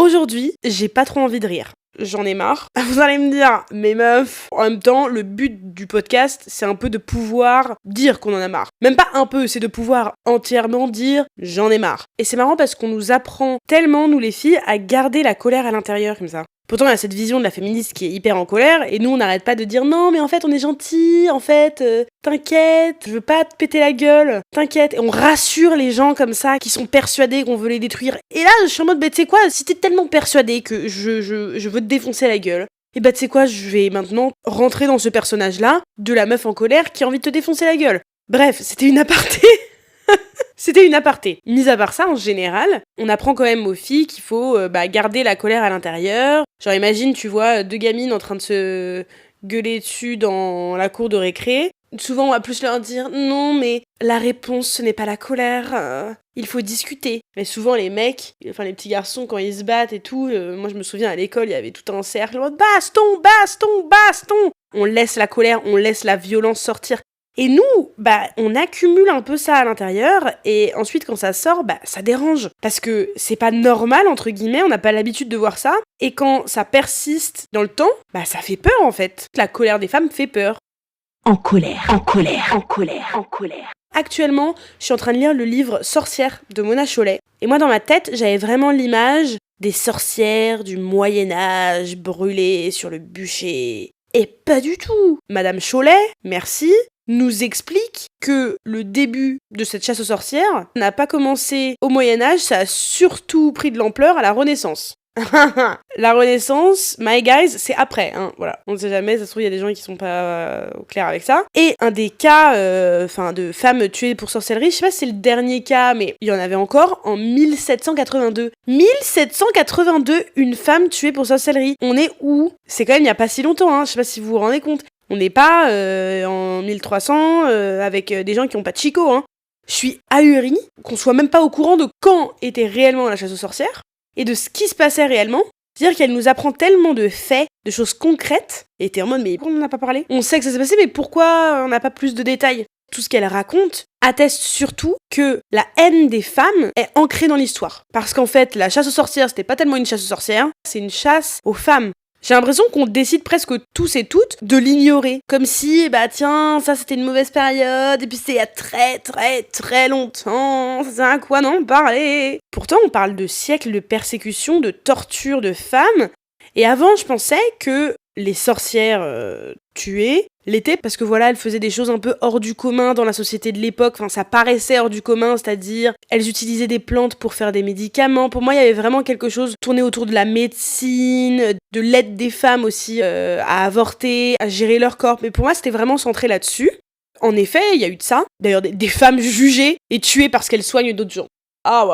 Aujourd'hui, j'ai pas trop envie de rire. J'en ai marre. Vous allez me dire, mais meuf, en même temps, le but du podcast, c'est un peu de pouvoir dire qu'on en a marre. Même pas un peu, c'est de pouvoir entièrement dire j'en ai marre. Et c'est marrant parce qu'on nous apprend tellement, nous les filles, à garder la colère à l'intérieur comme ça. Pourtant, il y a cette vision de la féministe qui est hyper en colère, et nous, on n'arrête pas de dire non, mais en fait, on est gentil, en fait, t'inquiète, je veux pas te péter la gueule, t'inquiète. Et on rassure les gens comme ça, qui sont persuadés qu'on veut les détruire. Et là, je suis en mode, bah, tu sais quoi, si t'es tellement persuadé que je veux te défoncer la gueule, et bah, tu sais quoi, je vais maintenant rentrer dans ce personnage-là, de la meuf en colère qui a envie de te défoncer la gueule. Bref, c'était une aparté. C'était une aparté. Mis à part ça, en général, on apprend quand même aux filles qu'il faut garder la colère à l'intérieur. Genre imagine, tu vois, deux gamines en train de se gueuler dessus dans la cour de récré. Souvent, on va plus leur dire « Non, mais la réponse, ce n'est pas la colère. Il faut discuter. » Mais souvent, les mecs, enfin les petits garçons, quand ils se battent et tout, moi je me souviens à l'école, il y avait tout un cercle en mode « Baston, baston, baston !» On laisse la colère, on laisse la violence sortir. Et nous, on accumule un peu ça à l'intérieur, et ensuite quand ça sort, ça dérange. Parce que c'est pas normal, entre guillemets, on n'a pas l'habitude de voir ça, et quand ça persiste dans le temps, ça fait peur en fait. La colère des femmes fait peur. En colère, en colère, en colère, en colère. Actuellement, je suis en train de lire le livre Sorcières de Mona Chollet, et moi dans ma tête, j'avais vraiment l'image des sorcières du Moyen-Âge brûlées sur le bûcher. Et pas du tout. Madame Chollet, merci, nous explique que le début de cette chasse aux sorcières n'a pas commencé au Moyen-Âge, ça a surtout pris de l'ampleur à la Renaissance. La Renaissance, my guys, c'est après, hein, voilà. On ne sait jamais, ça se trouve, il y a des gens qui sont pas au clair avec ça. Et un des cas, de femmes tuées pour sorcellerie, je sais pas si c'est le dernier cas, mais il y en avait encore en 1782. 1782, une femme tuée pour sorcellerie. On est où? C'est quand même il y a pas si longtemps, hein, je sais pas si vous vous rendez compte. On n'est pas en 1300 avec des gens qui ont pas de chicot, hein. Je suis ahurie qu'on soit même pas au courant de quand était réellement la chasse aux sorcières et de ce qui se passait réellement. C'est-à-dire qu'elle nous apprend tellement de faits, de choses concrètes, et t'es en mode mais pourquoi on n'en a pas parlé? On sait que ça s'est passé, mais pourquoi on n'a pas plus de détails? Tout ce qu'elle raconte atteste surtout que la haine des femmes est ancrée dans l'histoire. Parce qu'en fait, la chasse aux sorcières, c'était pas tellement une chasse aux sorcières, c'est une chasse aux femmes. J'ai l'impression qu'on décide presque tous et toutes de l'ignorer. Comme si, tiens, ça c'était une mauvaise période, et puis c'était il y a très très très longtemps, ça sert à quoi d'en parler? Pourtant, on parle de siècles de persécution, de torture de femmes, et avant, je pensais que les sorcières tuées l'étaient parce que voilà, elles faisaient des choses un peu hors du commun dans la société de l'époque, enfin ça paraissait hors du commun, c'est-à-dire elles utilisaient des plantes pour faire des médicaments. Pour moi, il y avait vraiment quelque chose tourné autour de la médecine, de l'aide des femmes aussi à avorter, à gérer leur corps, mais pour moi, c'était vraiment centré là-dessus. En effet, il y a eu de ça, d'ailleurs des femmes jugées et tuées parce qu'elles soignent d'autres gens. Ah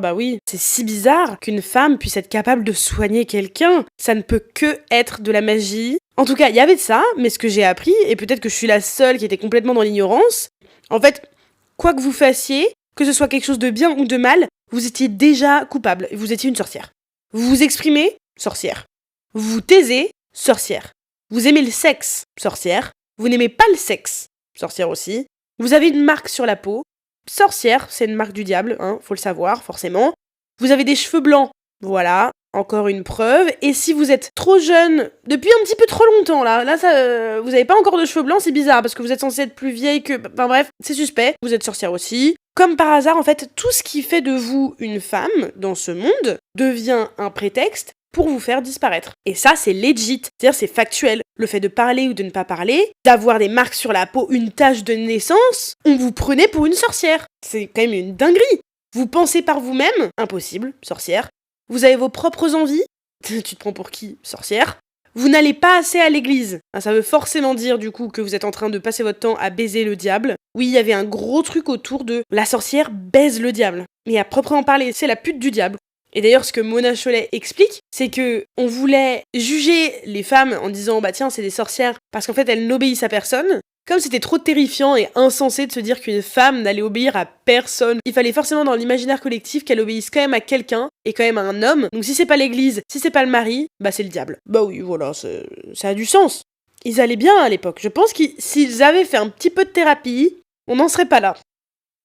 bah oui. C'est si bizarre qu'une femme puisse être capable de soigner quelqu'un. Ça ne peut que être de la magie. En tout cas, il y avait de ça, mais ce que j'ai appris, et peut-être que je suis la seule qui était complètement dans l'ignorance, en fait, quoi que vous fassiez, que ce soit quelque chose de bien ou de mal, vous étiez déjà coupable, vous étiez une sorcière. Vous vous exprimez, sorcière. Vous vous taisez, sorcière. Vous aimez le sexe, sorcière. Vous n'aimez pas le sexe, sorcière aussi. Vous avez une marque sur la peau, sorcière, c'est une marque du diable, hein, faut le savoir, forcément. Vous avez des cheveux blancs, voilà, encore une preuve. Et si vous êtes trop jeune, depuis un petit peu trop longtemps, là ça, vous avez pas encore de cheveux blancs, c'est bizarre, parce que vous êtes censé être plus vieille que... Enfin bref, c'est suspect, vous êtes sorcière aussi. Comme par hasard, en fait, tout ce qui fait de vous une femme, dans ce monde, devient un prétexte pour vous faire disparaître. Et ça, c'est legit, c'est-à-dire c'est factuel. Le fait de parler ou de ne pas parler, d'avoir des marques sur la peau, une tache de naissance, on vous prenait pour une sorcière. C'est quand même une dinguerie. Vous pensez par vous-même, impossible, sorcière. Vous avez vos propres envies, tu te prends pour qui, sorcière. Vous n'allez pas assez à l'église. Ça veut forcément dire du coup que vous êtes en train de passer votre temps à baiser le diable. Oui, il y avait un gros truc autour de la sorcière baise le diable. Mais à proprement parler, c'est la pute du diable. Et d'ailleurs, ce que Mona Chollet explique, c'est que on voulait juger les femmes en disant tiens, c'est des sorcières parce qu'en fait elles n'obéissent à personne. Comme c'était trop terrifiant et insensé de se dire qu'une femme n'allait obéir à personne, il fallait forcément dans l'imaginaire collectif qu'elle obéisse quand même à quelqu'un et quand même à un homme. Donc si c'est pas l'église, si c'est pas le mari, c'est le diable. Bah oui, voilà, ça a du sens. Ils allaient bien à l'époque. Je pense que s'ils avaient fait un petit peu de thérapie, on n'en serait pas là.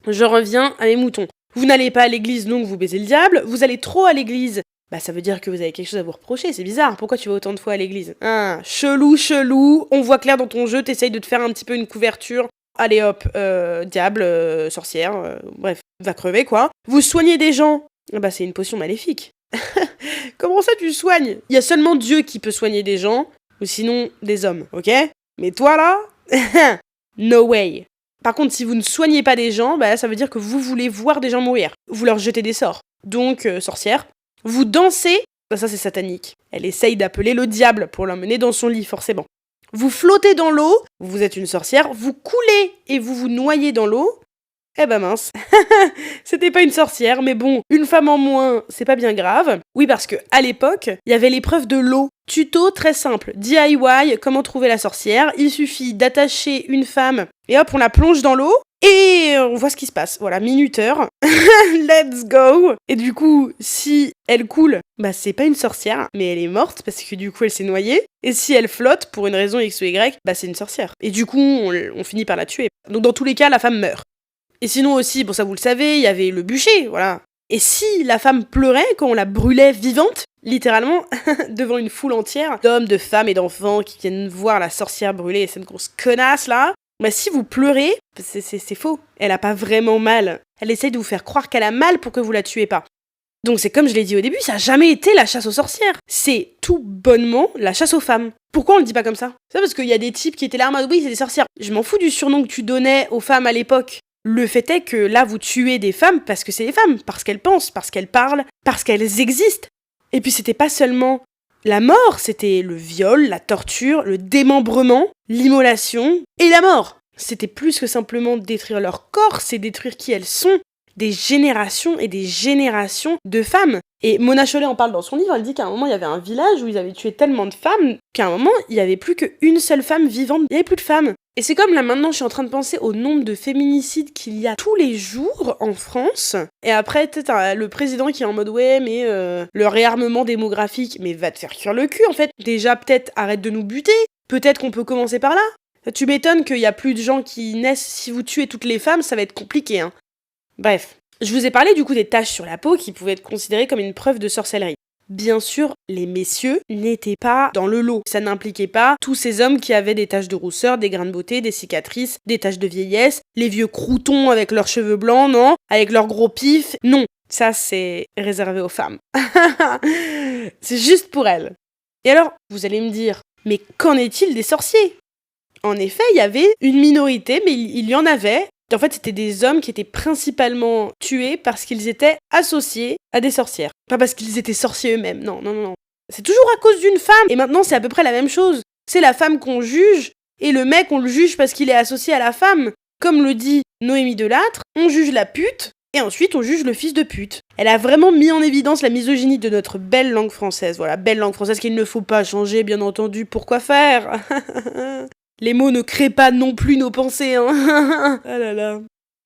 Je reviens à mes moutons. Vous n'allez pas à l'église, donc vous baisez le diable. Vous allez trop à l'église, bah ça veut dire que vous avez quelque chose à vous reprocher, c'est bizarre. Pourquoi tu vas autant de fois à l'église? Chelou, on voit clair dans ton jeu, t'essayes de te faire un petit peu une couverture. Allez hop, diable, sorcière, bref, va crever quoi. Vous soignez des gens, bah c'est une potion maléfique. Comment ça tu soignes? Il y a seulement Dieu qui peut soigner des gens, ou sinon des hommes, ok? Mais toi là, no way. Par contre, si vous ne soignez pas des gens, bah ça veut dire que vous voulez voir des gens mourir. Vous leur jetez des sorts. Donc, sorcière. Vous dansez, bah ça c'est satanique. Elle essaye d'appeler le diable pour l'emmener dans son lit, forcément. Vous flottez dans l'eau, vous êtes une sorcière, vous coulez et vous vous noyez dans l'eau. Eh ben mince, c'était pas une sorcière, mais bon, une femme en moins, c'est pas bien grave. Oui, parce que à l'époque, il y avait l'épreuve de l'eau. Tuto très simple, DIY, comment trouver la sorcière. Il suffit d'attacher une femme et hop, on la plonge dans l'eau et on voit ce qui se passe. Voilà, minuteur, let's go. Et du coup, si elle coule, bah c'est pas une sorcière, mais elle est morte parce que du coup elle s'est noyée. Et si elle flotte, pour une raison X ou Y, bah c'est une sorcière. Et du coup, on finit par la tuer. Donc dans tous les cas, la femme meurt. Et sinon aussi, bon ça vous le savez, il y avait le bûcher, voilà. Et si la femme pleurait quand on la brûlait vivante, littéralement, devant une foule entière d'hommes, de femmes et d'enfants qui viennent voir la sorcière brûler, cette grosse connasse là, bah si vous pleurez, c'est faux. Elle a pas vraiment mal. Elle essaye de vous faire croire qu'elle a mal pour que vous la tuez pas. Donc c'est comme je l'ai dit au début, ça a jamais été la chasse aux sorcières. C'est tout bonnement la chasse aux femmes. Pourquoi on le dit pas comme ça? C'est parce qu'il y a des types qui étaient là en mode oui, c'est des sorcières. Je m'en fous du surnom que tu donnais aux femmes à l'époque. Le fait est que là, vous tuez des femmes parce que c'est des femmes, parce qu'elles pensent, parce qu'elles parlent, parce qu'elles existent. Et puis c'était pas seulement la mort, c'était le viol, la torture, le démembrement, l'immolation et la mort. C'était plus que simplement détruire leur corps, c'est détruire qui elles sont. Des générations et des générations de femmes. Et Mona Chollet en parle dans son livre, elle dit qu'à un moment il y avait un village où ils avaient tué tellement de femmes qu'à un moment il n'y avait plus qu'une seule femme vivante, il n'y avait plus de femmes. Et c'est comme là maintenant je suis en train de penser au nombre de féminicides qu'il y a tous les jours en France. Et après peut-être le président qui est en mode ouais mais le réarmement démographique, mais va te faire cuire le cul en fait. Déjà peut-être arrête de nous buter, peut-être qu'on peut commencer par là. Tu m'étonnes qu'il y a plus de gens qui naissent, si vous tuez toutes les femmes ça va être compliqué hein. Bref, je vous ai parlé du coup des taches sur la peau qui pouvaient être considérées comme une preuve de sorcellerie. Bien sûr, les messieurs n'étaient pas dans le lot. Ça n'impliquait pas tous ces hommes qui avaient des taches de rousseur, des grains de beauté, des cicatrices, des taches de vieillesse, les vieux croutons avec leurs cheveux blancs, non, avec leurs gros pifs. Non, ça c'est réservé aux femmes. C'est juste pour elles. Et alors, vous allez me dire, mais qu'en est-il des sorciers? En effet, il y avait une minorité, mais il y en avait. En fait, c'était des hommes qui étaient principalement tués parce qu'ils étaient associés à des sorcières. Pas parce qu'ils étaient sorciers eux-mêmes, non. C'est toujours à cause d'une femme. Et maintenant, c'est à peu près la même chose. C'est la femme qu'on juge, et le mec, on le juge parce qu'il est associé à la femme. Comme le dit Noémie Delattre, on juge la pute, et ensuite on juge le fils de pute. Elle a vraiment mis en évidence la misogynie de notre belle langue française. Voilà, belle langue française qu'il ne faut pas changer, bien entendu. Pourquoi faire? Les mots ne créent pas non plus nos pensées, hein. Ah là là.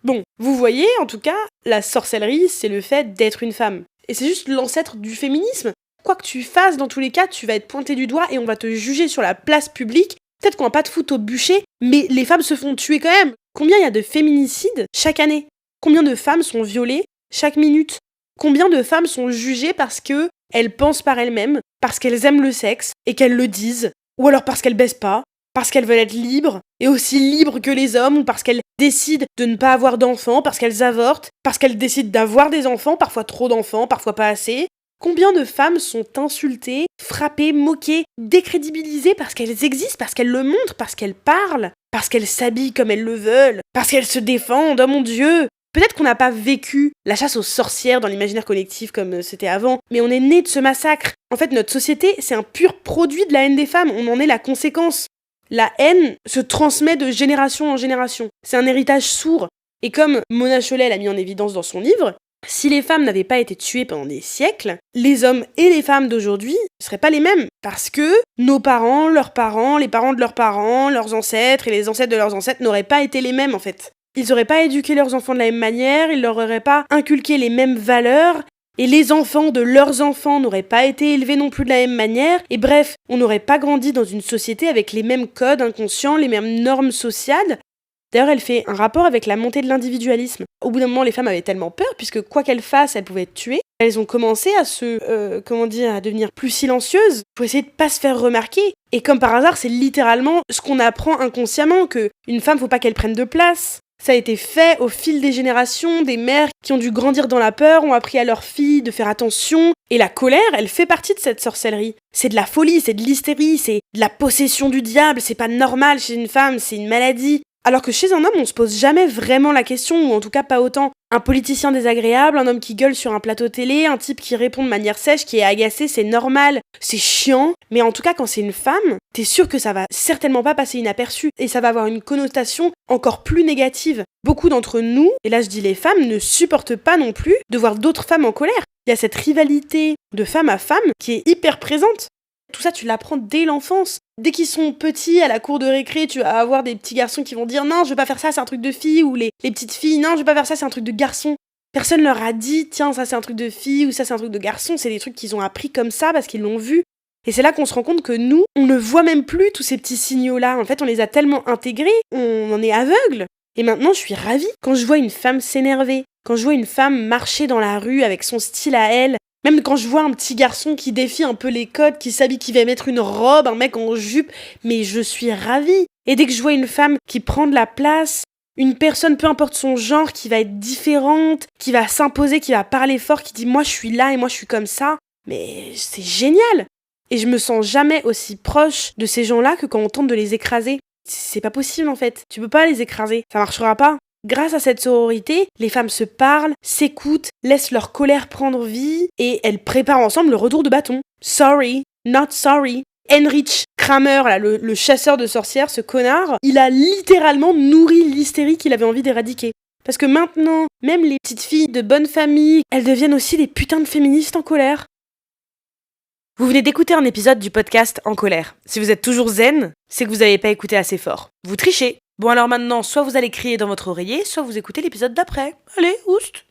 Bon, vous voyez, en tout cas, la sorcellerie, c'est le fait d'être une femme. Et c'est juste l'ancêtre du féminisme. Quoi que tu fasses, dans tous les cas, tu vas être pointé du doigt et on va te juger sur la place publique. Peut-être qu'on va pas te foutre au bûcher, mais les femmes se font tuer quand même. Combien il y a de féminicides chaque année? Combien de femmes sont violées chaque minute? Combien de femmes sont jugées parce que elles pensent par elles-mêmes, parce qu'elles aiment le sexe et qu'elles le disent, ou alors parce qu'elles baissent pas? Parce qu'elles veulent être libres, et aussi libres que les hommes, ou parce qu'elles décident de ne pas avoir d'enfants, parce qu'elles avortent, parce qu'elles décident d'avoir des enfants, parfois trop d'enfants, parfois pas assez. Combien de femmes sont insultées, frappées, moquées, décrédibilisées parce qu'elles existent, parce qu'elles le montrent, parce qu'elles parlent, parce qu'elles s'habillent comme elles le veulent, parce qu'elles se défendent, oh mon Dieu! Peut-être qu'on n'a pas vécu la chasse aux sorcières dans l'imaginaire collectif comme c'était avant, mais on est né de ce massacre. En fait, notre société, c'est un pur produit de la haine des femmes, on en est la conséquence. La haine se transmet de génération en génération. C'est un héritage sourd. Et comme Mona Chollet l'a mis en évidence dans son livre, si les femmes n'avaient pas été tuées pendant des siècles, les hommes et les femmes d'aujourd'hui ne seraient pas les mêmes. Parce que nos parents, les parents de leurs parents, leurs ancêtres et les ancêtres de leurs ancêtres n'auraient pas été les mêmes en fait. Ils n'auraient pas éduqué leurs enfants de la même manière, ils leur auraient pas inculqué les mêmes valeurs, et les enfants de leurs enfants n'auraient pas été élevés non plus de la même manière, et bref, on n'aurait pas grandi dans une société avec les mêmes codes inconscients, les mêmes normes sociales, D'ailleurs, elle fait un rapport avec la montée de l'individualisme. Au bout d'un moment, les femmes avaient tellement peur, puisque quoi qu'elles fassent, elles pouvaient être tuées. Elles ont commencé à à devenir plus silencieuses pour essayer de pas se faire remarquer. Et comme par hasard, c'est littéralement ce qu'on apprend inconsciemment, que une femme, faut pas qu'elle prenne de place. Ça a été fait au fil des générations, des mères qui ont dû grandir dans la peur, ont appris à leurs filles de faire attention. Et la colère, elle fait partie de cette sorcellerie. C'est de la folie, c'est de l'hystérie, c'est de la possession du diable, c'est pas normal chez une femme, c'est une maladie. Alors que chez un homme, on se pose jamais vraiment la question, ou en tout cas pas autant. Un politicien désagréable, un homme qui gueule sur un plateau télé, un type qui répond de manière sèche, qui est agacé, c'est normal. C'est chiant, mais en tout cas quand c'est une femme, t'es sûr que ça va certainement pas passer inaperçu, et ça va avoir une connotation encore plus négative. Beaucoup d'entre nous, et là je dis les femmes, ne supportent pas non plus de voir d'autres femmes en colère. Il y a cette rivalité de femme à femme qui est hyper présente. Tout ça, tu l'apprends dès l'enfance. Dès qu'ils sont petits, à la cour de récré, tu vas avoir des petits garçons qui vont dire « Non, je vais pas faire ça, c'est un truc de fille » ou les petites filles « Non, je vais pas faire ça, c'est un truc de garçon ». Personne leur a dit « Tiens, ça c'est un truc de fille » ou « Ça c'est un truc de garçon ». C'est des trucs qu'ils ont appris comme ça parce qu'ils l'ont vu. Et c'est là qu'on se rend compte que nous, on ne voit même plus tous ces petits signaux-là. En fait, on les a tellement intégrés, on en est aveugle. Et maintenant, je suis ravie quand je vois une femme s'énerver, quand je vois une femme marcher dans la rue avec son style à elle. Même quand je vois un petit garçon qui défie un peu les codes, qui s'habille, qui va mettre une robe, un mec en jupe, mais je suis ravie. Et dès que je vois une femme qui prend de la place, une personne, peu importe son genre, qui va être différente, qui va s'imposer, qui va parler fort, qui dit « Moi je suis là et moi je suis comme ça », mais c'est génial. Et je me sens jamais aussi proche de ces gens-là que quand on tente de les écraser. C'est pas possible en fait, tu peux pas les écraser, ça marchera pas. Grâce à cette sororité, les femmes se parlent, s'écoutent, laissent leur colère prendre vie et elles préparent ensemble le retour de bâton. Sorry, not sorry. Heinrich Kramer, là, le chasseur de sorcières, ce connard, il a littéralement nourri l'hystérie qu'il avait envie d'éradiquer. Parce que maintenant, même les petites filles de bonne famille, elles deviennent aussi des putains de féministes en colère. Vous venez d'écouter un épisode du podcast En colère. Si vous êtes toujours zen, c'est que vous n'avez pas écouté assez fort. Vous trichez. Bon alors maintenant, soit vous allez crier dans votre oreiller, soit vous écoutez l'épisode d'après. Allez, oust!